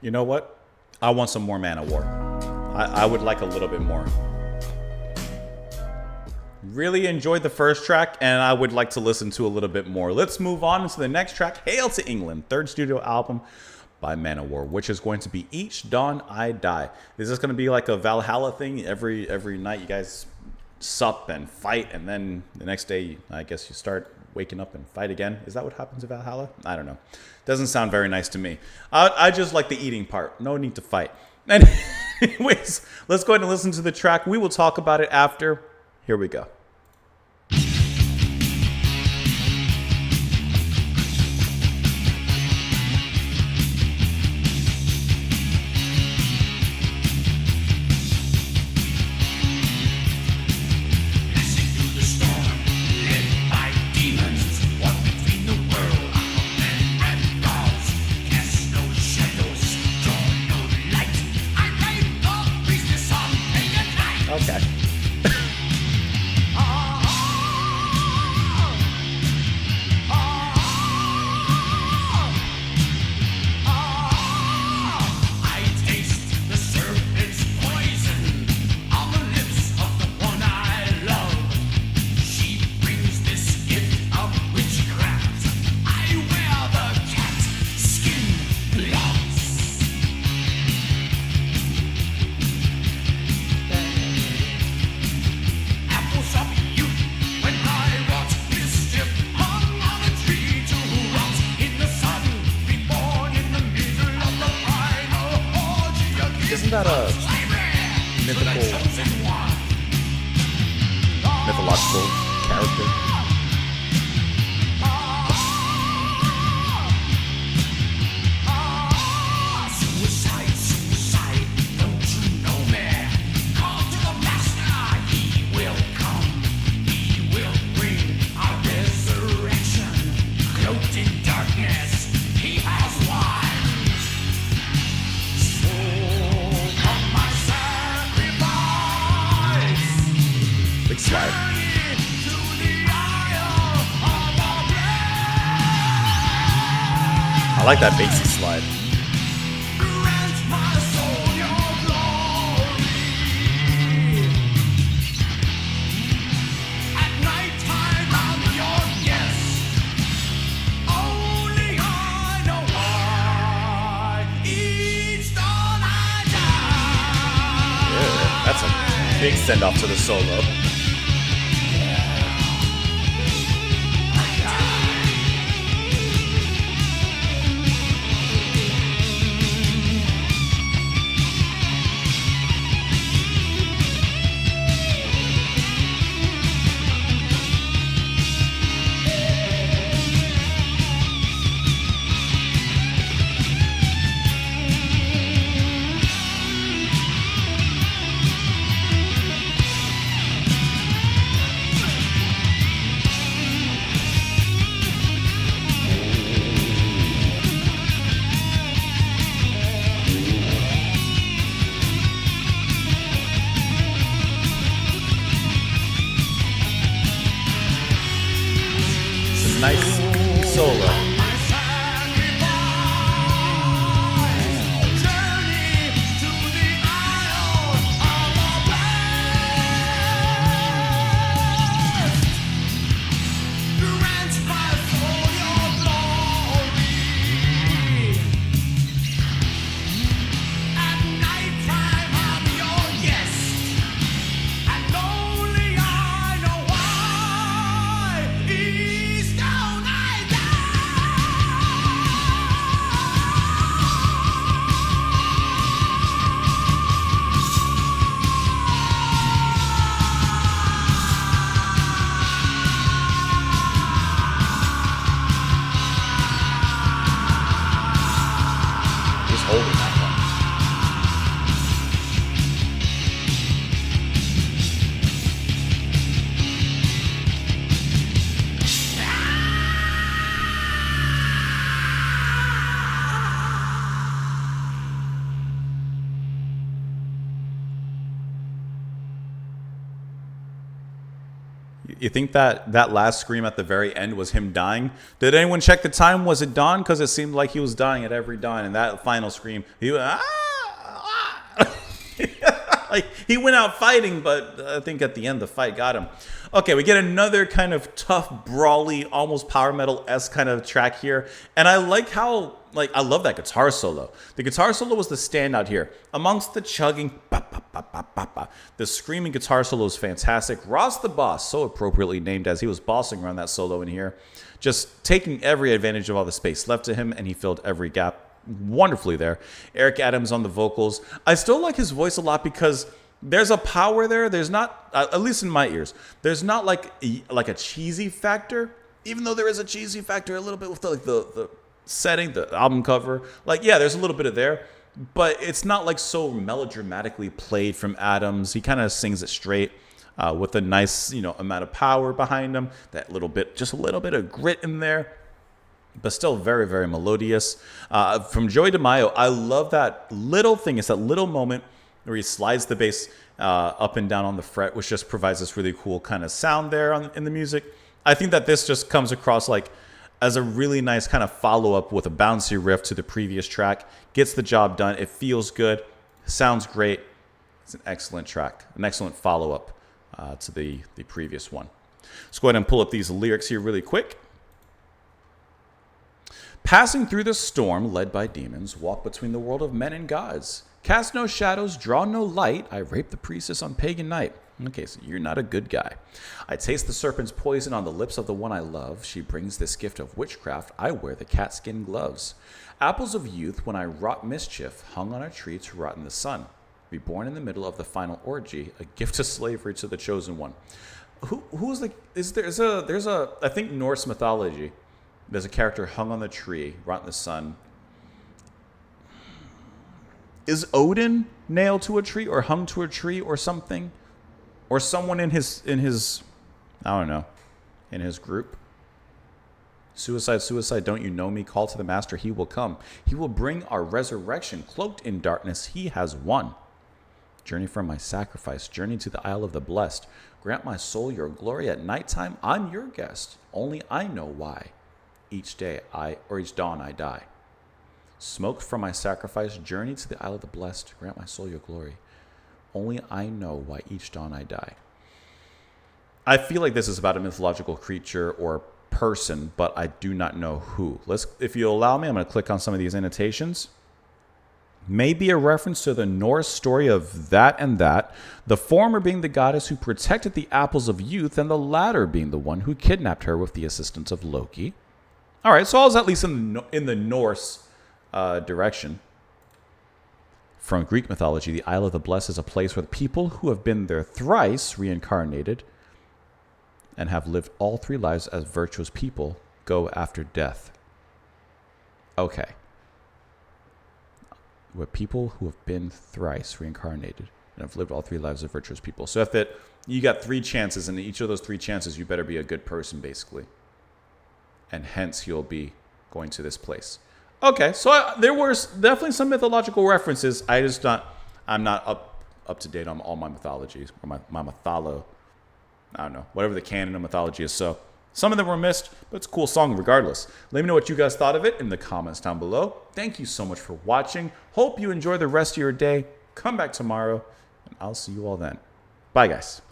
You know what? I want some more Manowar. I would like a little bit more. Really enjoyed the first track, and I would like to listen to a little bit more. Let's move on to the next track, Hail to England, third studio album by Manowar, which is going to be Each Dawn I Die. Is this going to be like a Valhalla thing? Every night you guys sup and fight, and then the next day, I guess you start waking up and fight again. Is that what happens in Valhalla? I don't know. Doesn't sound very nice to me. I just like the eating part. No need to fight. Anyways, let's go ahead and listen to the track. We will talk about it after. Here we go. Okay. Isn't that a mythological character? Suicide, don't you know me? Call to the master, he will come. He will bring our resurrection. Cloaked in darkness, he has won. Big slide. I like that bassy slide. Yeah, that's a big send off to the solo. Nice solo. Holding that one. You think that that last scream at the very end was him dying? Did anyone check the time? Was it dawn? Because it seemed like he was dying at every dawn. And that final scream, he was, like he went out fighting, but I think at the end the fight got him. Okay, we get another kind of tough, brawly, almost power metal-esque kind of track here. And I like how, like, I love that guitar solo. The guitar solo was the standout here. Amongst the chugging, the screaming guitar solo is fantastic. Ross the Boss, so appropriately named as he was bossing around that solo in here. Just taking every advantage of all the space left to him, and he filled every gap wonderfully there. Eric Adams on the vocals. I still like his voice a lot because there's a power there. There's not, at least in my ears, there's not like a cheesy factor, even though there is a cheesy factor a little bit with the setting, the album cover. Like, yeah, there's a little bit of there, but it's not like so melodramatically played from Adams. He kind of sings it straight with a nice, amount of power behind him. That little bit, just a little bit of grit in there, but still very, very melodious. From Joey DeMaio, I love that little thing. It's that little moment where he slides the bass up and down on the fret, which just provides this really cool kind of sound there in the music. I think that this just comes across like as a really nice kind of follow-up with a bouncy riff to the previous track. Gets the job done. It feels good. Sounds great. It's an excellent track. An excellent follow-up to the previous one. Let's go ahead and pull up these lyrics here really quick. Passing through the storm, led by demons, walk between the world of men and gods. Cast no shadows, draw no light. I rape the priestess on pagan night. Okay, so you're not a good guy. I taste the serpent's poison on the lips of the one I love. She brings this gift of witchcraft. I wear the catskin gloves. Apples of youth, when I wrought mischief, hung on a tree to rot in the sun. Be born in the middle of the final orgy, a gift of slavery to the chosen one. Who's like? There's a I think Norse mythology. There's a character hung on the tree, rot in the sun. Is Odin nailed to a tree or hung to a tree or something? Or someone in his I don't know, in his group? Suicide, suicide, don't you know me? Call to the master, he will come. He will bring our resurrection. Cloaked in darkness, he has won. Journey from my sacrifice, journey to the isle of the blessed. Grant my soul your glory at nighttime. I'm your guest. Only I know why. Each dawn I die. Smoke from my sacrifice, journey to the isle of the blessed. Grant my soul your glory. Only I know why each dawn I die. I feel like this is about a mythological creature or person, but I do not know who. If you allow me, I'm going to click on some of these annotations. Maybe a reference to the Norse story of that and that, the former being the goddess who protected the apples of youth, and the latter being the one who kidnapped her with the assistance of Loki. All right, so I was at least in the Norse direction. From Greek mythology, the Isle of the Blessed is a place where the people who have been there thrice reincarnated and have lived all three lives as virtuous people go after death. Okay. Where people who have been thrice reincarnated and have lived all three lives of virtuous people. So you got 3 chances, and in each of those 3 chances, you better be a good person, basically. And hence, you'll be going to this place. Okay, so there were definitely some mythological references. I'm not up to date on all my mythologies, or my mytholo. I don't know, whatever the canon of mythology is. So some of them were missed, but it's a cool song regardless. Let me know what you guys thought of it in the comments down below. Thank you so much for watching. Hope you enjoy the rest of your day. Come back tomorrow, and I'll see you all then. Bye, guys.